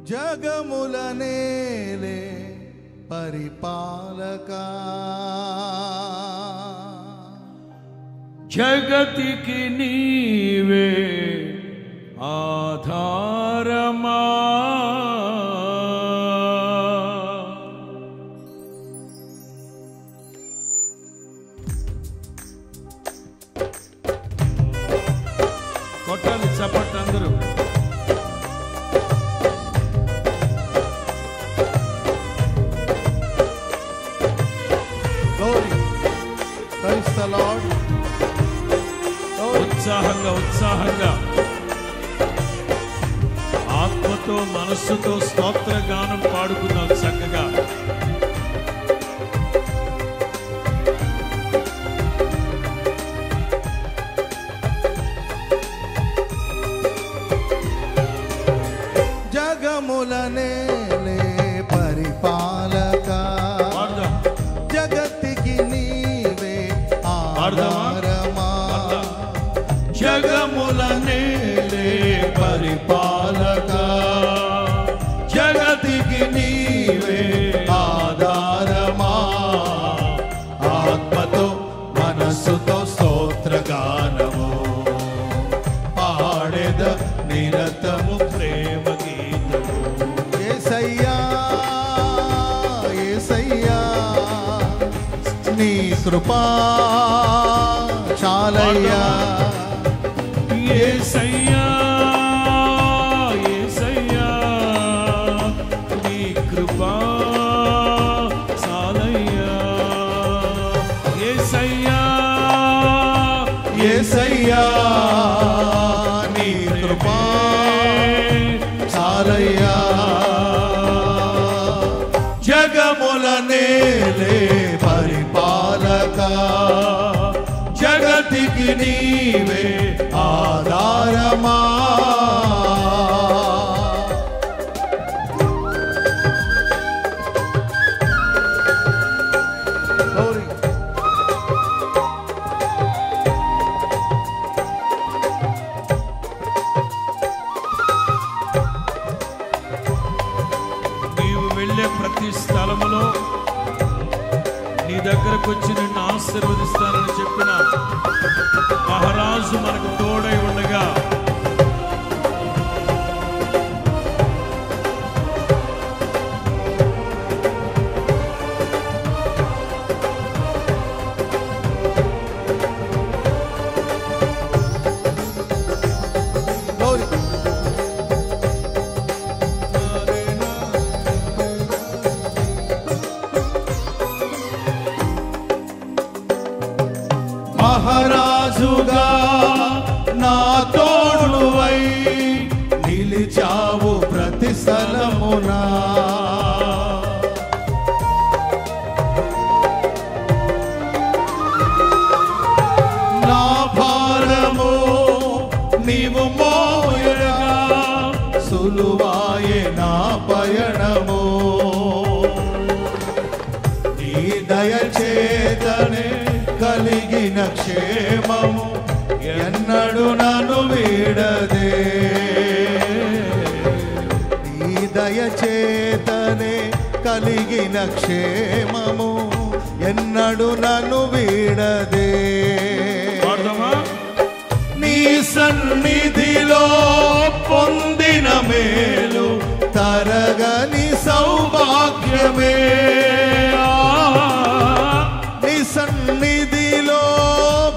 జగముల నేలే పరిపాలకా, జగతికి నీవే ఆధారమా, కొట్టాలి చప్పట్లు అందరూ. Praise the Lord. ఉత్సాహంగా ఉత్సాహంగా ఆత్మతో మనస్సుతో స్తోత్ర గానం పాడుకుందాం చక్కగా. జగముల నేలే పరిపాలకా, జగతికి నీవే ఆధారమా, జగముల నేలే పరిపాలకా, జగతికి నీవే ఆధారమా, ఆత్మతో మనస్సుతో స్తోత్రగానము పాడెద నిరతము ప్రేమ గీతము. యేసయ్యా యేసయ్యా నీ కృపా చాలయ్యా, యేసయ్యా యేసయ్యా నీ కృపా చాలయ్యా, యేసయ్యా యేసయ్యా నీ కృపా చాలయ్యా, జగముల నేలే పరిపాలకా, జగతికి నీవే ఆధారమా. నీవు వెళ్ళే ప్రతి స్థలములో నీ దగ్గరకు వచ్చి నిన్ను ఆశీర్వదిస్తానని చెప్పిన మహారాజు మనకు తోడై ఉండగా మహారాజుగా నా తోడువై నిలిచావు ప్రతి స్థలమునా, నా భారము నీవు మోయగా సులువాయే నా పయనము, నీ దయచేతనే కలిగిన క్షేమము ఎన్నడు నన్ను వీడదే, నీ దయచేతనే కలిగిన క్షేమము ఎన్నడు నన్ను వీడదే. నీ సన్నిధిలో పొందిన మేలు తరగని సౌభాగ్యమే, నీ సన్నిధిలో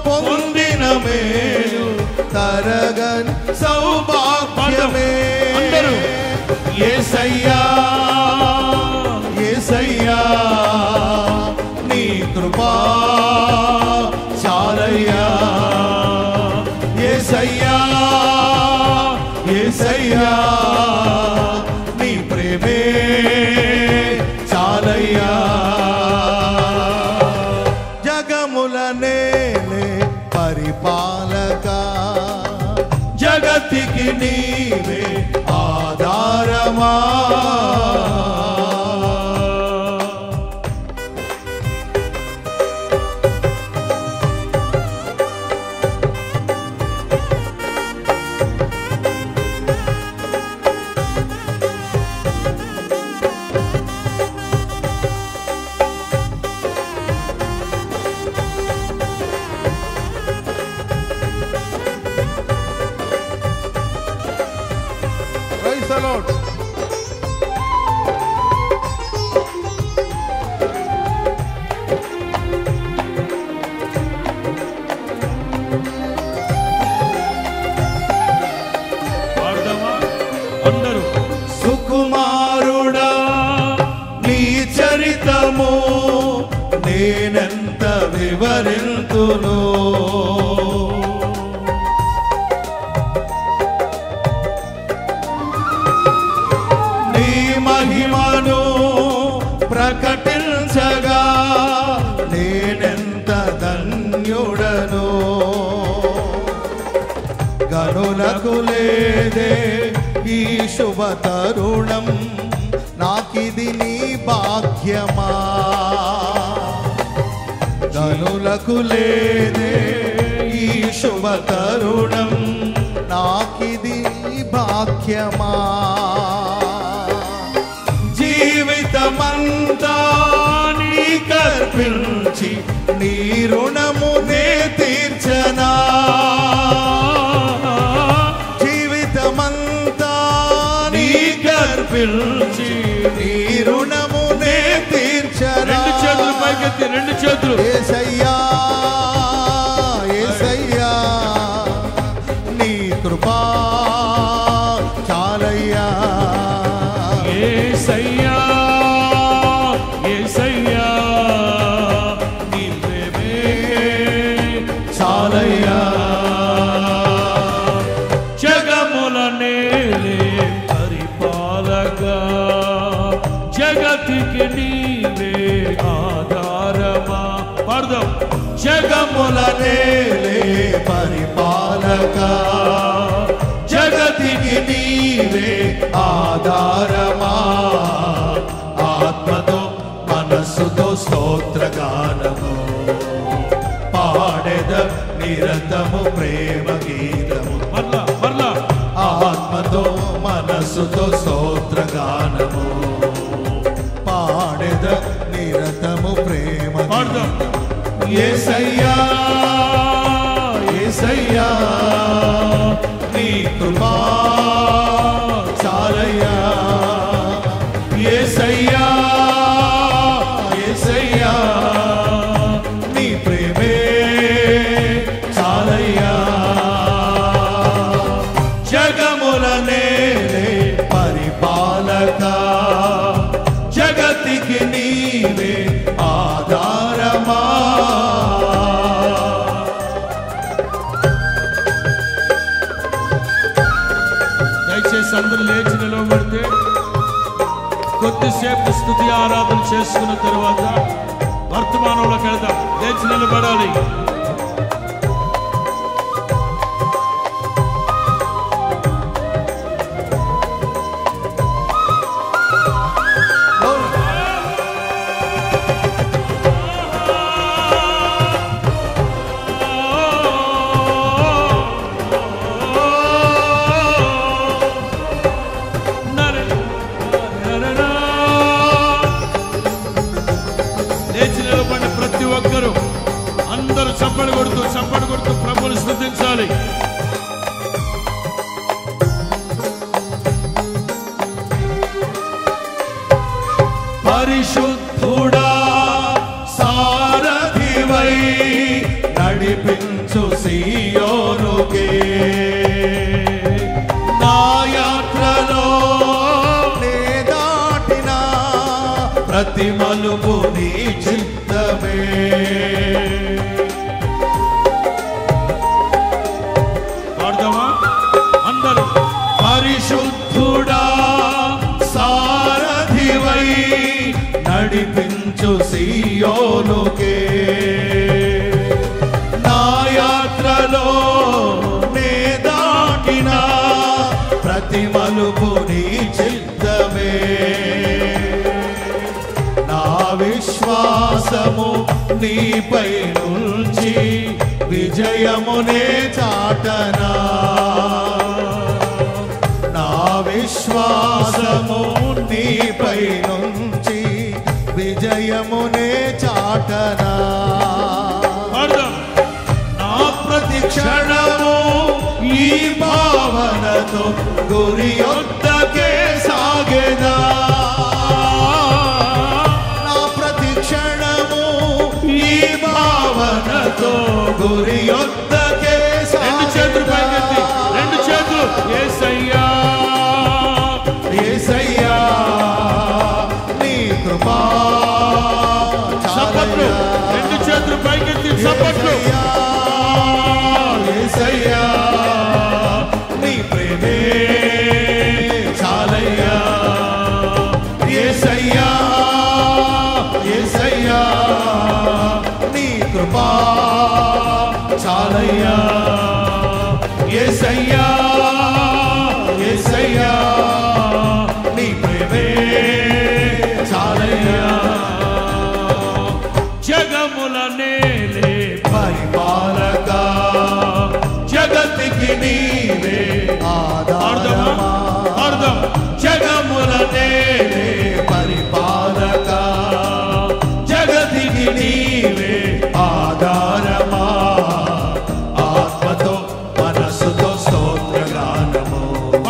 పొందిన మేలు తరగని సౌభాగ్యమే. యేసయ్యా యేసయ్యా నీ కృపా చాలయ్యా, యేసయ్యా యేసయ్యా నీ ప్రేమే చాలయ్యా, జగముల నేలే పరిపాలకా, జగతికి నీవే ఆధారమా. The lord. అందరూ సుకుమారుడా నీ చరితము నేనెంత వివరింతును, నీ మహిమను ప్రకటించగా నేనెంత ధన్యుడను. గనులకు లేదే ఈ శుభ తరుణం, నాకిది నీ భాగ్యమా. గనులకు లేదే ఈ శుభ తరుణం, నాకిది నీ భాగ్యమా. జీవితమంతా నీకర్పించి నీ రుణమునే తీర్చనా. పిలిచి నీ రుణమునే తీర్చరా. రెండు చేతులు పైకెత్తి, రెండు చేతులు. యేసయ్యా యేసయ్యా నీ కృపా చాలయ్యా. యేసయ్యా యేసయ్యా నీ ప్రేమే చాలయ్యా. జగముల నేలే జగతికి నీవే ఆధారమా. పాడదాం. జగముల నేలే పరిపాలక, జగతికి నీవే ఆధారమా. ఆత్మతో మనస్సుతో స్తోత్రగానము పాడెద నిరతము ప్రేమ గీతము. మరలా మరలా. ఆత్మతో మనస్సుతో స్తోత్రగానము పాడెద నిరతము ప్రేమ గీతము. యేసయ్యా యేసయ్యా నీ కృపా చాలయ్యా. యేసయ్యా యేసయ్యా నీ ప్రేమే చాలయ్యా. జగముల నేలే పరిపాలక, జగతికి నీవే ఆధారమా. దయచేసి అందరూ లేచి నిలవబడితే కొద్దిసేపు స్తుతి ఆరాధన చేసుకున్న తర్వాత వర్తమానంలోకి వెళ్దాం. లేచి నిలబడాలి. ప్రతి ఒక్కరూ అందరూ చప్పట్లు కొడుతూ ప్రభువుని స్తుతించాలి. పరిశుద్ధుడా సారథివై నడిపించు సీయోనుకే, నా యాత్రలో నే దాటిన ప్రతి మలుపు నీ చిత్తమే. పాడదామా అందరూ. పరిశుద్ధుడా సారథివై నడిపించు సీయోనుకే, నా యాత్రలో నే దాటిన ప్రతి మలుపు నీ చిత్తమే. నా విశ్వాసము నీపై నుంచి విజయమునే చాటనా. నా విశ్వాసము నీపై నుంచి విజయమునే చాటనా. నా ప్రతి క్షణము ఈ భావనతో గురి యొద్దకే యేసయ్యా నీ ప్రేమే చాలయ్యా యేసయ్యా యేసయ్యా నీ కృపా చాలయ్యా యేసయ్యా యేసయ్యా నీ ప్రేమే చాలయ్యా జగముల నేలే పరిపాలక జగతికి నీవే ఆధారమా అర్థం జగముల నేలే పరిపాలక జగతికి నీవే ఆధారమా ఆత్మతో మనసుతో స్తోత్రగానము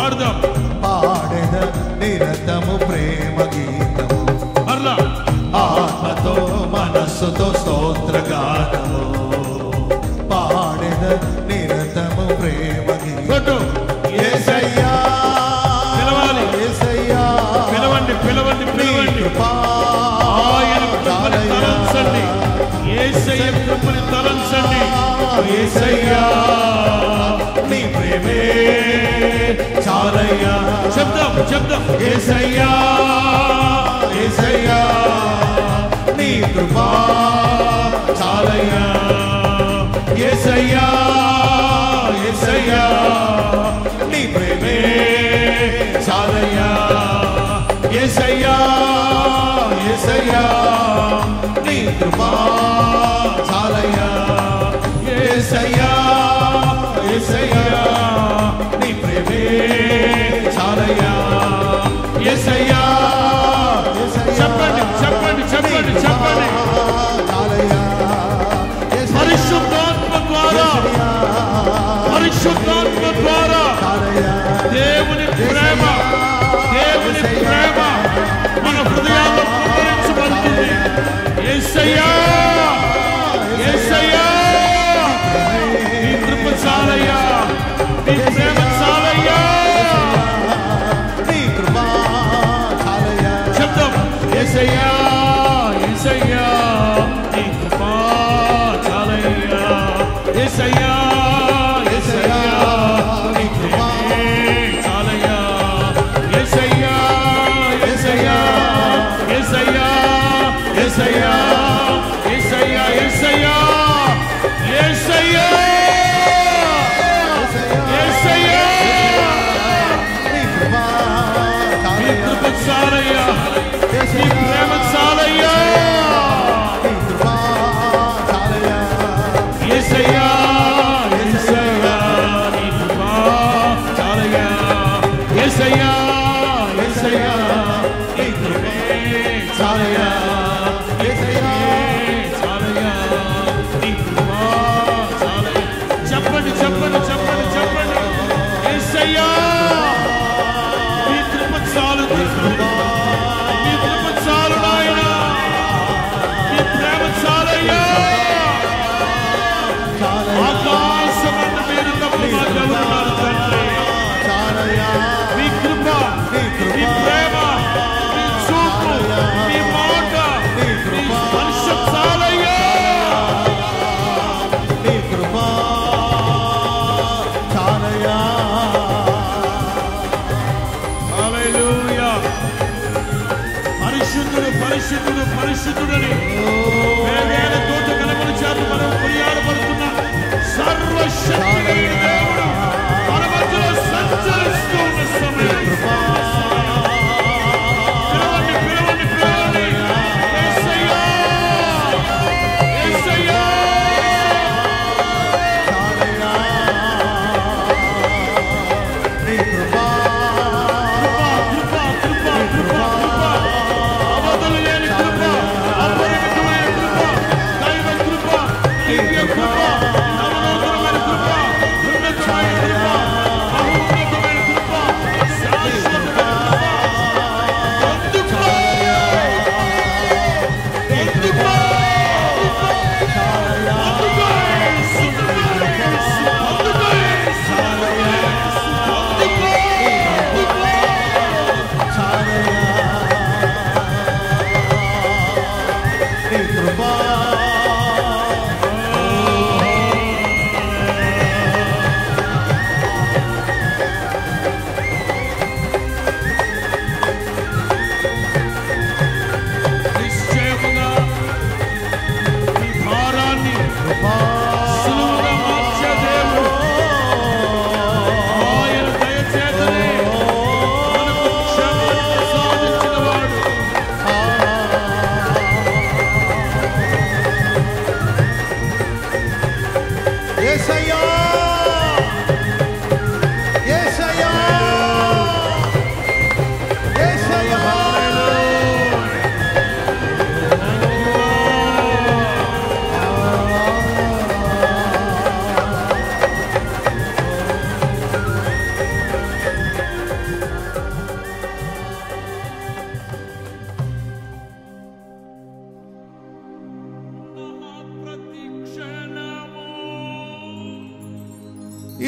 అర్థం పాడెద నిరతము ప్రేమ గీతము అర్లా ఆత్మతో మనస్సుతో స్తోత్రగానము పాడెద నిరతము ప్రేమ గీతము యేసయ్యా పిలవాలి యేసయ్యా పిలవండి పిలవండి పిలవండి ఆయన కృపని తలంచండి యేసయ్య కృపని తలంచండి యేసయ్యా నీ ప్రేమే చాలయ్యా శబ్దం శబ్దం యేసయ్యా యేసయ్యా నీ కృపా చాలయ్యా యేసయ్యా యేసయ్యా నీ ప్రేమే చాలయ్యా యేసయ్యా యేసయ్యా నీ కృపా చాలయ్యా యేసయ్యా యేసయ్యా నీ ప్రేమే చాలయ్యా యేసయ్యా చెప్పండి చెప్పండి చెప్పండి చెప్పండి చాలయ్యా పరిశుద్ధాత్మ ద్వారా పరిశుద్ధాత్మ ద్వారా దేవుని ప్రేమ మన హృదయాల్లో కుమ్మరించబడుతుంది యేసయ్యా యేసయ్యా నీ కృప చాలయ్యా నీ ప్రేమ చాలయ్యా నీ కృపా చాలయ్యా శబ్దం యేసయ్యా యేసయ్యా నీ కృప చాలయ్యా యేసయ్యా యేసయ్యా నీ కృప చాలయ్యా యేసయ్యా యేసయ్యా యేసయ్యా యేసయ్యా యేసయ్యా యేసయ్యా యేసయ్యా యేసయ్యా నీ కృపా నీ కృప చాలయ్యా నీ ప్రేమ చాలయ్యా నీ కృపా చాలయ్యా యేసయ్యా యేసయ్యా నీ కృప చాలయ్యా యేసయ్యా యేసయ్యా నీ కృపే చాలయ్యా యేసయ్యా చాలయ్యా నీ కృప చాలయ్యా చెప్పండి చెప్పండి చెప్పండి చెప్పండి యేసయ్యా నీ కృప చాలు నీ కృప చాలు నాయనా నీ ప్రేమ చాలయ్యా ఆకాశమంత మీరు తప్ప మా దేవుడు తండ్రి చాలయ్యా మీ కృప మీ ప్రేమ మీ చూపు మీ మాట మీ స్పర్శ చాలయ్యా నీ కృపా చాలయ్యా హల్లెలూయా పరిశుద్ధుడు పరిశుద్ధుడు పరిశుద్ధుడని వేవేల దూత కలముల చేత మనం కొనియాడబడుతున్న సర్వశక్తి కలిగిన దేవుడు మన మధ్యలో సంచరిస్తూ ఉన్న సమయం పిలవండి పిలవండి పిలవండి యేసయ్యా యేసయ్యా చాలయ్యా నీ కృపా కృప కృప కృప కృప అవధులు లేని కృప అపరిమితమైన కృప దైవ కృప దివ్య కృప నవనూతనమైన కృప యేసయ్యా యేసయ్యా యేసయ్యా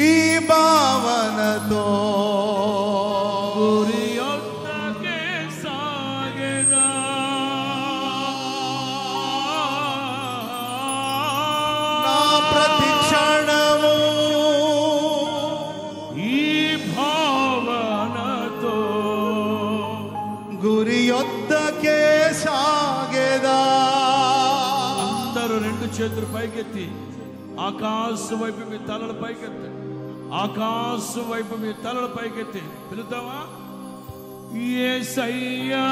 ఈ భావనతో గురి యొద్దకే సాగెదా నా ప్రతి క్షణము ఈ భావనతో గురి యొద్దకే సాగెదా. అందరూ రెండు చేతులు పైకెత్తి ఆకాశం వైపు మీ తలలు పైకెత్తి, ఆకాశం వైపు మీ తలలు పైకెత్తి పిలుద్దామా? యేసయ్యా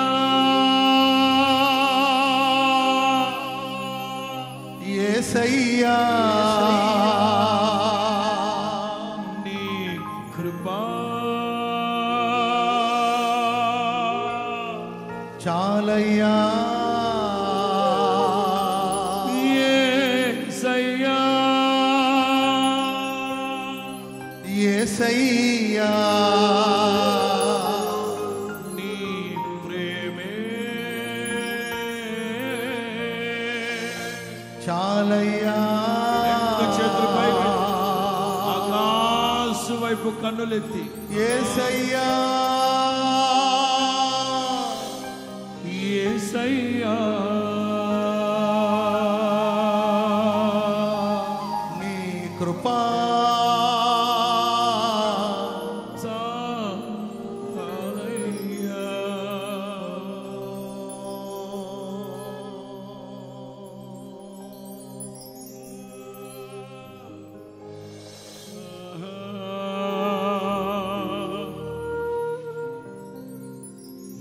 యేసయ్యా నీ కృపా చాలయ్యా యేసయ్యా యేసయ్యా నీ ప్రేమే చాలయ్యా. రెండు చేతులు పైకి ఆకాశం వైపు కన్నులెత్తి యేసయ్యా యేసయ్యా నీ కృపా చాలయ్యా.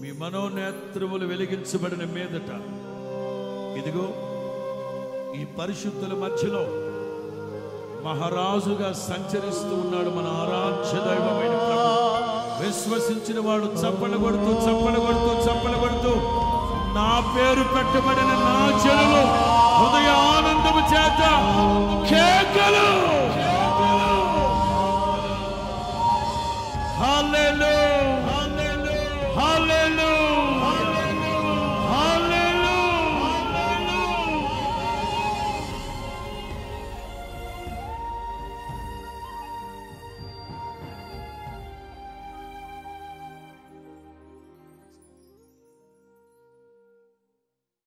మీ మనోనేత్రములు వెలిగించబడిన మీదట ఇదిగో ఈ పరిశుద్ధుల మధ్యలో మహారాజుగా సంచరిస్తూ ఉన్నాడు మన ఆరాధ్య దైవమైన ప్రభు. విశ్వసించిన వాడు చప్పలు కొడుతూ చప్పలు కొడుతూ చప్పలు కొడుతూ నా పేరు పెట్టబడిన నా చెరువు హృదయ ఆనందము చేత కేకలు